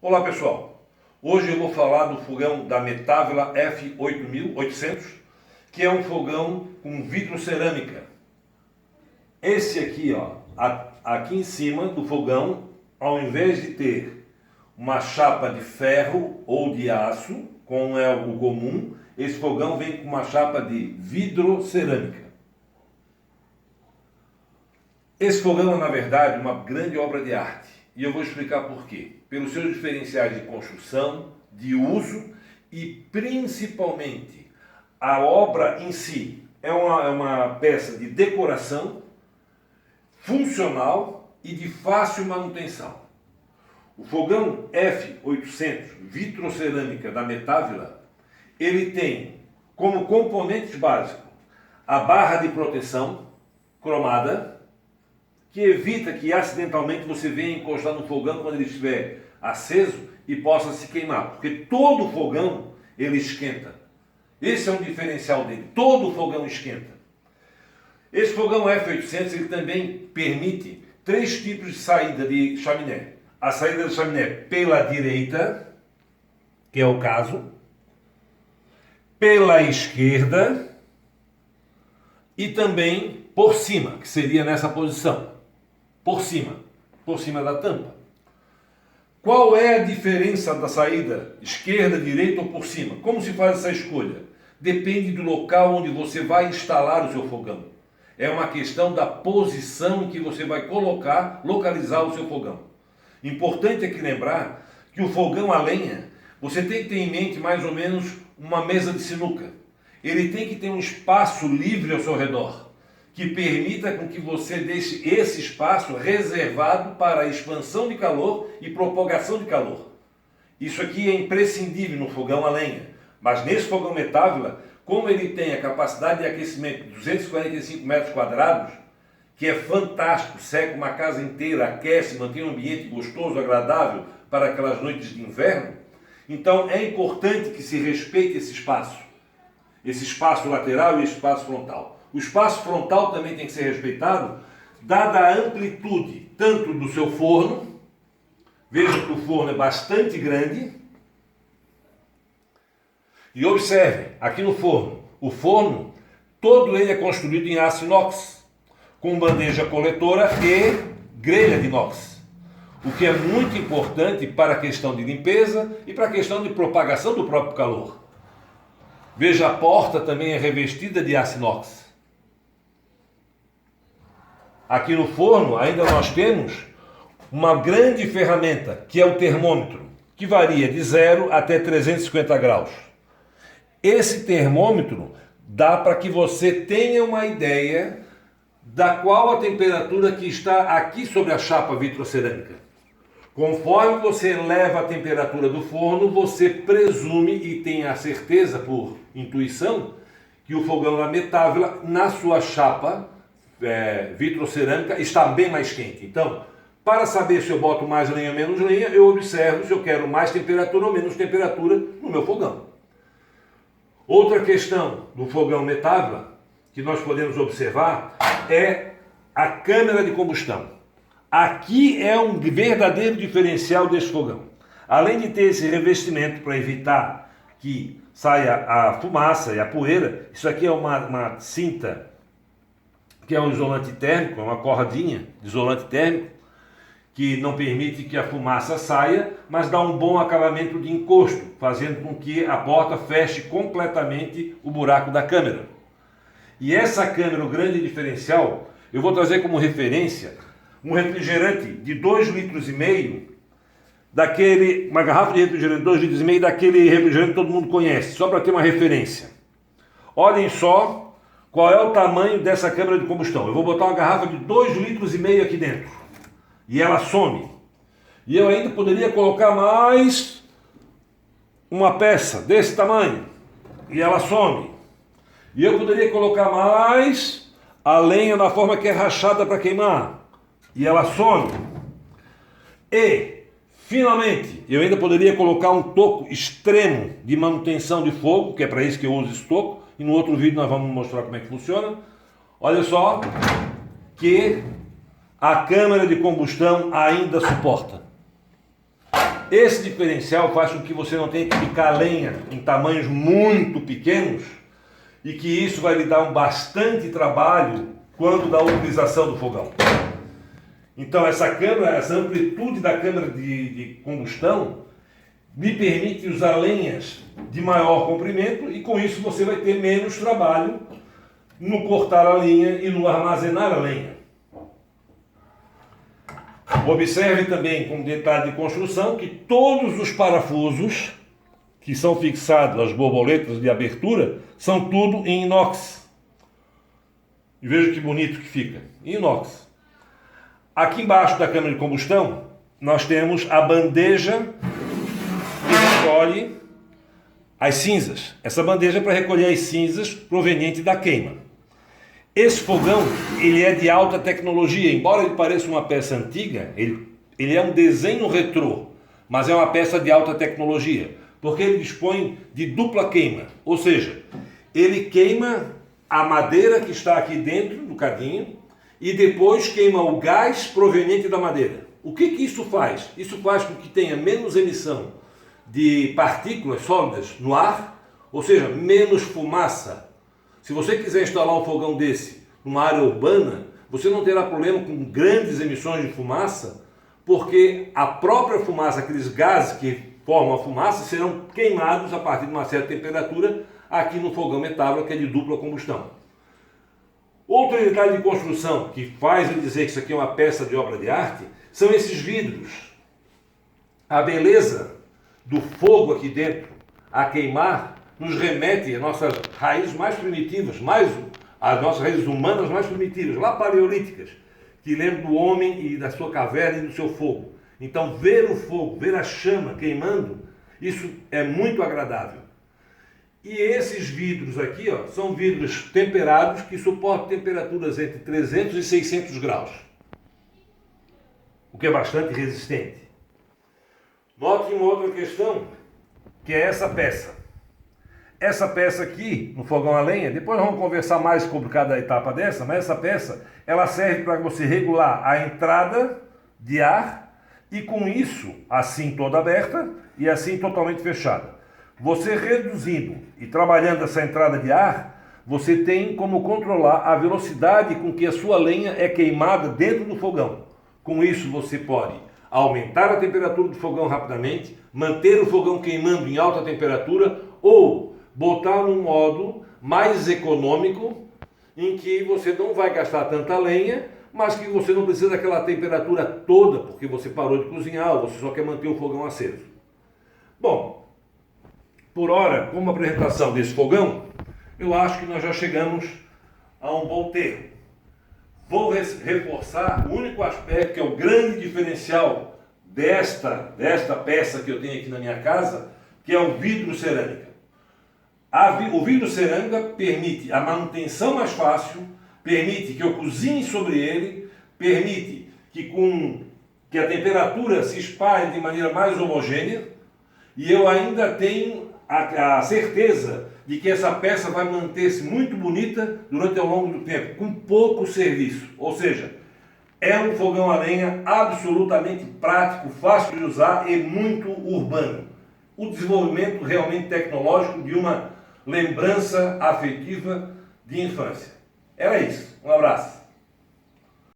Olá pessoal, hoje eu vou falar do fogão da Metávila F8800, que é um fogão com vitrocerâmica. Esse aqui, aqui em cima do fogão, ao invés de ter uma chapa de ferro ou de aço, como é o comum, esse fogão vem com uma chapa de vitrocerâmica. Esse fogão é, na verdade, uma grande obra de arte. E eu vou explicar por quê. Pelos seus diferenciais de construção, de uso e, principalmente, a obra em si é uma peça de decoração, funcional e de fácil manutenção. O fogão F800 vitrocerâmica da Metávila, ele tem como componentes básicos a barra de proteção cromada, que evita que acidentalmente você venha encostar no fogão quando ele estiver aceso e possa se queimar, porque todo fogão ele esquenta. Esse é um diferencial dele, todo fogão esquenta. Esse fogão F800 ele também permite 3 tipos de saída de chaminé. A saída de chaminé pela direita, que é o caso, pela esquerda e também por cima, que seria nessa posição. Por cima da tampa. Qual é a diferença da saída esquerda, direita ou por cima? Como se faz essa escolha? Depende do local onde você vai instalar o seu fogão. É uma questão da posição em que você vai localizar o seu fogão. Importante aqui lembrar que o fogão a lenha, você tem que ter em mente mais ou menos uma mesa de sinuca. Ele tem que ter um espaço livre ao seu redor, que permita com que você deixe esse espaço reservado para a expansão de calor e propagação de calor. Isso aqui é imprescindível no fogão a lenha, mas nesse fogão Metávila, como ele tem a capacidade de aquecimento de 245 metros quadrados, que é fantástico, seca uma casa inteira, aquece, mantém um ambiente gostoso, agradável para aquelas noites de inverno, então é importante que se respeite esse espaço lateral e esse espaço frontal. O espaço frontal também tem que ser respeitado, dada a amplitude tanto do seu forno, veja que o forno é bastante grande, e observe, aqui no forno, o forno, todo ele é construído em aço inox, com bandeja coletora e grelha de inox, o que é muito importante para a questão de limpeza e para a questão de propagação do próprio calor. Veja, a porta também é revestida de aço inox. Aqui no forno ainda nós temos uma grande ferramenta, que é o termômetro, que varia de 0 até 350 graus. Esse termômetro dá para que você tenha uma ideia da qual a temperatura que está aqui sobre a chapa vitrocerâmica. Conforme você eleva a temperatura do forno, você presume e tem a certeza, por intuição, que o fogão da Metávila, na sua chapa vitrocerâmica, está bem mais quente. Então, para saber se eu boto mais lenha ou menos lenha, eu observo se eu quero mais temperatura ou menos temperatura no meu fogão. Outra questão do fogão Metávila que nós podemos observar é a câmara de combustão. Aqui é um verdadeiro diferencial desse fogão. Além de ter esse revestimento para evitar que saia a fumaça e a poeira, isso aqui é uma cinta que é um isolante térmico, é uma cordinha de isolante térmico, que não permite que a fumaça saia, mas dá um bom acabamento de encosto, fazendo com que a porta feche completamente o buraco da câmera. E essa câmera, o grande diferencial, eu vou trazer como referência um refrigerante de 2,5 litros, uma garrafa de refrigerante de 2,5 litros, daquele refrigerante que todo mundo conhece, só para ter uma referência. Olhem só qual é o tamanho dessa câmara de combustão. Eu vou botar uma garrafa de 2,5 litros aqui dentro. E ela some. E eu ainda poderia colocar mais uma peça desse tamanho. E ela some. E eu poderia colocar mais a lenha na forma que é rachada para queimar. E ela some. E, finalmente, eu ainda poderia colocar um toco extremo de manutenção de fogo, que é para isso que eu uso esse toco. E no outro vídeo nós vamos mostrar como é que funciona. Olha só que a câmara de combustão ainda suporta. Esse diferencial faz com que você não tenha que picar lenha em tamanhos muito pequenos e que isso vai lhe dar um bastante trabalho quando da utilização do fogão. Então essa câmara, essa amplitude da câmara de combustão me permite usar lenhas de maior comprimento e com isso você vai ter menos trabalho no cortar a lenha e no armazenar a lenha. Observe também, como detalhe de construção, que todos os parafusos que são fixados, as borboletas de abertura, são tudo em inox. E veja que bonito que fica, inox. Aqui embaixo da câmara de combustão, nós temos a bandeja que recolhe as cinzas. Essa bandeja é para recolher as cinzas provenientes da queima. Esse fogão, ele é de alta tecnologia, embora ele pareça uma peça antiga, ele é um desenho retrô, mas é uma peça de alta tecnologia, porque ele dispõe de dupla queima, ou seja, ele queima a madeira que está aqui dentro do cadinho e depois queima o gás proveniente da madeira. O que isso faz? Isso faz com que tenha menos emissão de partículas sólidas no ar, ou seja, menos fumaça. Se você quiser instalar um fogão desse numa área urbana, você não terá problema com grandes emissões de fumaça, porque a própria fumaça, aqueles gases que formam a fumaça, serão queimados a partir de uma certa temperatura aqui no fogão metálico, que é de dupla combustão. Outro detalhe de construção que faz eu dizer que isso aqui é uma peça de obra de arte, são esses vidros. A beleza do fogo aqui dentro a queimar nos remete às nossas raízes mais primitivas, às nossas raízes humanas mais primitivas, lá paleolíticas, que lembram do homem e da sua caverna e do seu fogo. Então, ver o fogo, ver a chama queimando, isso é muito agradável. E esses vidros aqui, ó, são vidros temperados que suportam temperaturas entre 300 e 600 graus, o que é bastante resistente. Note uma outra questão, que é essa peça. Essa peça aqui, no fogão a lenha, depois nós vamos conversar mais sobre cada etapa dessa, mas essa peça, ela serve para você regular a entrada de ar e com isso, assim toda aberta e assim totalmente fechada. Você reduzindo e trabalhando essa entrada de ar, você tem como controlar a velocidade com que a sua lenha é queimada dentro do fogão. Com isso você pode aumentar a temperatura do fogão rapidamente, manter o fogão queimando em alta temperatura ou botar num modo mais econômico, em que você não vai gastar tanta lenha, mas que você não precisa daquela temperatura toda, porque você parou de cozinhar, ou você só quer manter o fogão aceso. Bom, por hora, como apresentação desse fogão, eu acho que nós já chegamos a um bom termo. Vou reforçar o único aspecto, que é o grande diferencial desta peça que eu tenho aqui na minha casa, que é o vidro cerâmica. O vidro cerâmica permite a manutenção mais fácil, permite que eu cozinhe sobre ele, permite que a temperatura se espalhe de maneira mais homogênea e eu ainda tenho a certeza de que essa peça vai manter-se muito bonita durante ao longo do tempo, com pouco serviço. Ou seja, é um fogão a lenha absolutamente prático, fácil de usar e muito urbano. O desenvolvimento realmente tecnológico de uma lembrança afetiva de infância. Era isso. Um abraço.